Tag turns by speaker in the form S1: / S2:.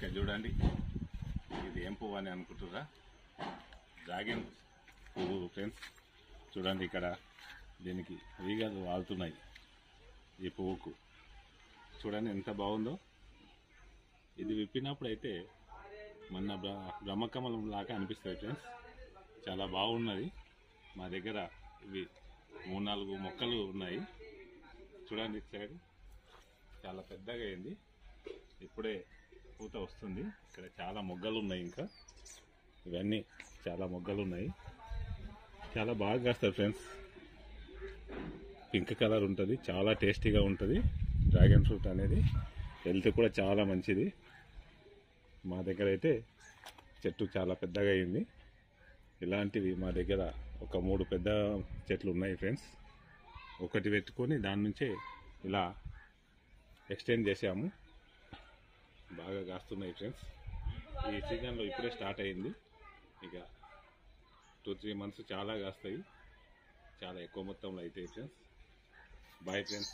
S1: ఇక్కడ చూడండి, ఇది ఏం పువ్వు అని అనుకుంటుర్రా? డ్రాగన్ పువ్వు ఫ్రెండ్స్. చూడండి ఇక్కడ దీనికి ఈగలు వాళ్తున్నాయి. ఈ పువ్వుకు చూడండి ఎంత బాగుందో. ఇది విప్పినప్పుడు అయితే మన బ్రహ్మకమలం లాగా అనిపిస్తుంది ఫ్రెండ్స్. చాలా బాగున్నది. మా దగ్గర ఇవి 3-4 మొక్కలు ఉన్నాయి. చూడండి ఇటు సైడ్ చాలా పెద్దగా అయింది. ఇప్పుడే పూత వస్తుంది. ఇక్కడ చాలా మొగ్గలు ఉన్నాయి. ఇంకా ఇవన్నీ చాలా మొగ్గలు ఉన్నాయి. చాలా బాగా కాస్తారు ఫ్రెండ్స్. పింక్ కలర్ ఉంటుంది. చాలా టేస్టీగా ఉంటుంది. డ్రాగన్ ఫ్రూట్ అనేది హెల్త్ కూడా చాలా మంచిది. మా దగ్గర అయితే చెట్టు చాలా పెద్దగా అయింది. ఇలాంటివి మా దగ్గర ఒక 3 పెద్ద చెట్లు ఉన్నాయి ఫ్రెండ్స్. ఒకటి పెట్టుకొని దాని నుంచే ఇలా ఎక్స్టెండ్ చేసాము. బాగా కాస్తున్నాయి ఫ్రెండ్స్. ఈ సీజన్లో ఇప్పుడే స్టార్ట్ అయింది. ఇక 2-3 మంత్స్ చాలా కాస్తాయి. చాలా ఎక్కువ మొత్తంలో అవుతాయి ఫ్రెండ్స్. Bye friends.